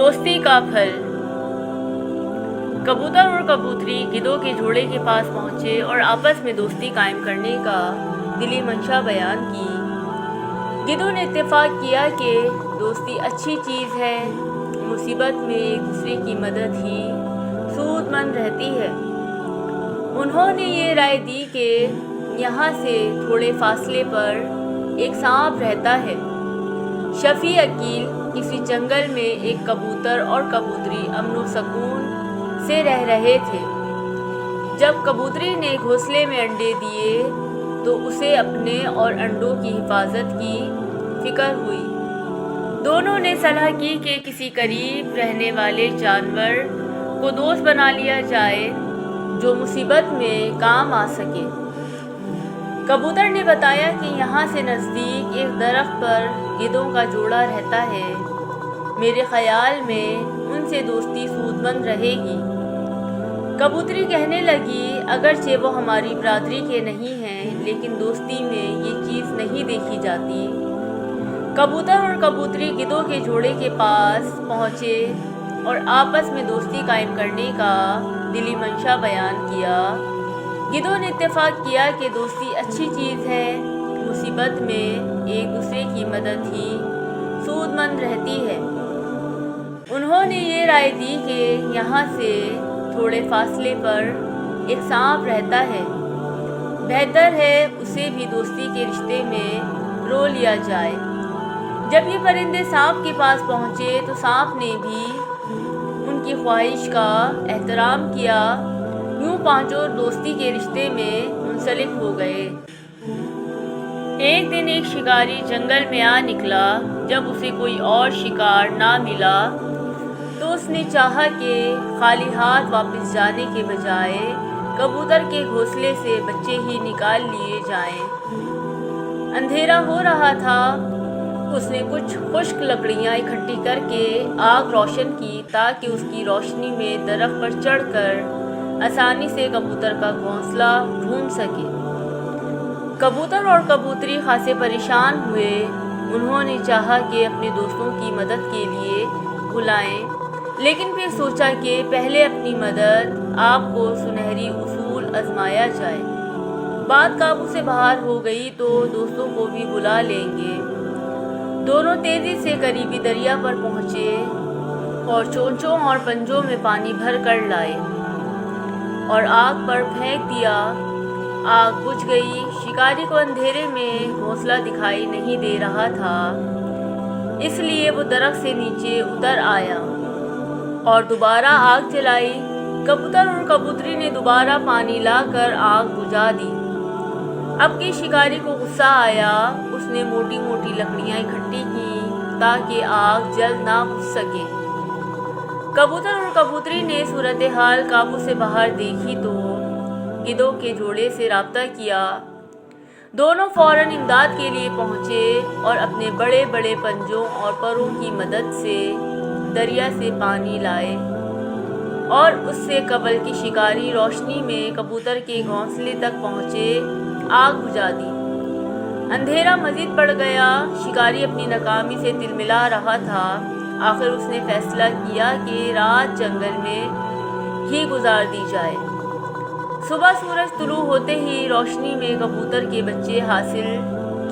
दोस्ती का फल। कबूतर और कबूतरी गिद्धों के जोड़े के पास पहुंचे और आपस में दोस्ती कायम करने का दिली मंशा बयान की। गिद्धों ने इत्तेफाक किया कि दोस्ती अच्छी चीज़ है, मुसीबत में एक दूसरे की मदद ही सूदमंद रहती है। उन्होंने ये राय दी कि यहाँ से थोड़े फासले पर एक सांप रहता है। शफी अकील किसी जंगल में एक कबूतर और कबूतरी अमन सुकून से रह रहे थे। जब कबूतरी ने घोंसले में अंडे दिए तो उसे अपने और अंडों की हिफाजत की फिक्र हुई। दोनों ने सलाह की कि किसी करीब रहने वाले जानवर को दोस्त बना लिया जाए जो मुसीबत में काम आ सके। कबूतर ने बताया कि यहाँ से नज़दीक एक दरख्त पर गिद्धों का जोड़ा रहता है। मेरे ख़याल में उनसे दोस्ती सूदमंद रहेगी। कबूतरी कहने लगी, अगरचे वो हमारी बरादरी के नहीं हैं, लेकिन दोस्ती में ये चीज़ नहीं देखी जाती। कबूतर और कबूतरी गिद्धों के जोड़े के पास पहुँचे और आपस में दोस्ती कायम करने का दिली मंशा बयान किया। गिद्धों ने इत्तेफाक किया कि दोस्ती अच्छी चीज़ है, मुसीबत में एक दूसरे की मदद ही सूदमंद रहती है। उन्होंने ये राय दी कि यहाँ से थोड़े फासले पर एक सांप रहता है, बेहतर है उसे भी दोस्ती के रिश्ते में रो लिया जाए। जब ये परिंदे सांप के पास पहुँचे तो सांप ने भी उनकी ख्वाहिश का एहतराम किया। यूँ पांचों दोस्ती के रिश्ते में मुंसलिक हो गए। एक दिन एक शिकारी जंगल में आ निकला। जब उसे कोई और शिकार ना मिला तो उसने चाहा कि खाली हाथ वापस जाने के बजाय कबूतर के घोंसले से बच्चे ही निकाल लिए जाएं। अंधेरा हो रहा था। उसने कुछ खुश्क लकड़ियाँ इकट्ठी करके आग रोशन की ताकि उसकी रोशनी में दरख्त पर चढ़कर आसानी से कबूतर का घोंसला ढूंढ सके। कबूतर और कबूतरी खासे परेशान हुए। उन्होंने चाहा कि अपने दोस्तों की मदद के लिए बुलाएं, लेकिन फिर सोचा कि पहले अपनी मदद आपको सुनहरी उसूल आजमाया जाए। बात काबू से बाहर हो गई तो दोस्तों को भी बुला लेंगे। दोनों तेज़ी से करीबी दरिया पर पहुँचे और चोंचों और पंजों में पानी भर कर लाए और आग पर फेंक दिया। आग बुझ गई। शिकारी को अंधेरे में घोंसला दिखाई नहीं दे रहा था, इसलिए वो दरख्त से नीचे उतर आया और दोबारा आग जलाई। कबूतर और कबूतरी ने दोबारा पानी लाकर आग बुझा दी। अब के शिकारी को गुस्सा आया। उसने मोटी मोटी लकड़ियाँ इकट्ठी की ताकि आग जल्द ना बुझ सके। कबूतर और कबूतरी ने सूरत हाल काबू से बाहर देखी तो गिद्धों के जोड़े से राब्ता किया। दोनों फौरन इमदाद के लिए पहुँचे और अपने बड़े बड़े पंजों और परों की मदद से दरिया से पानी लाए और उससे कबल की शिकारी रोशनी में कबूतर के घोंसले तक पहुँचे आग बुझा दी। अंधेरा मज़ीद बढ़ गया। शिकारी अपनी नाकामी से तिलमिला रहा था। आखिर उसने फैसला किया कि रात जंगल में ही गुजार दी जाए। सुबह सूरज तुलू होते ही रोशनी में कबूतर के बच्चे हासिल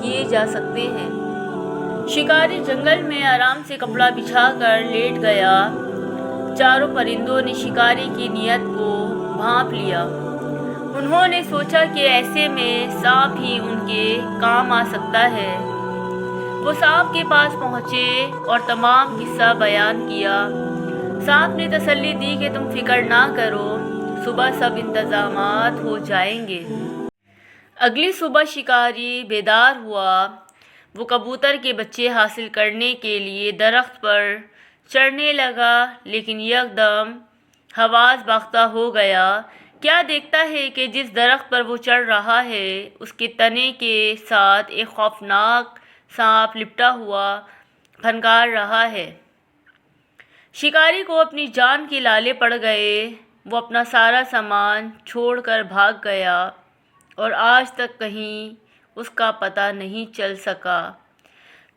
किए जा सकते हैं। शिकारी जंगल में आराम से कपड़ा बिछाकर लेट गया। चारों परिंदों ने शिकारी की नीयत को भांप लिया। उन्होंने सोचा कि ऐसे में सांप ही उनके काम आ सकता है। वो सांप के पास पहुँचे और तमाम किस्सा बयान किया। सांप ने तसल्ली दी कि तुम फिक्र ना करो, सुबह सब इंतज़ामात हो जाएंगे। अगली सुबह शिकारी बेदार हुआ। वो कबूतर के बच्चे हासिल करने के लिए दरख्त पर चढ़ने लगा, लेकिन यकदम हवास बाख्ता हो गया। क्या देखता है कि जिस दरख्त पर वो चढ़ रहा है उसके तने के साथ एक खौफनाक सांप लिपटा हुआ फनकार रहा है। शिकारी को अपनी जान के लाले पड़ गए। वो अपना सारा सामान छोड़कर भाग गया और आज तक कहीं उसका पता नहीं चल सका।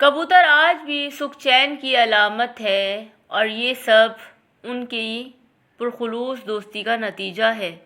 कबूतर आज भी सुख चैन की अलामत है اور یہ سب ان کی پرخلوص دوستی کا نتیجہ ہے۔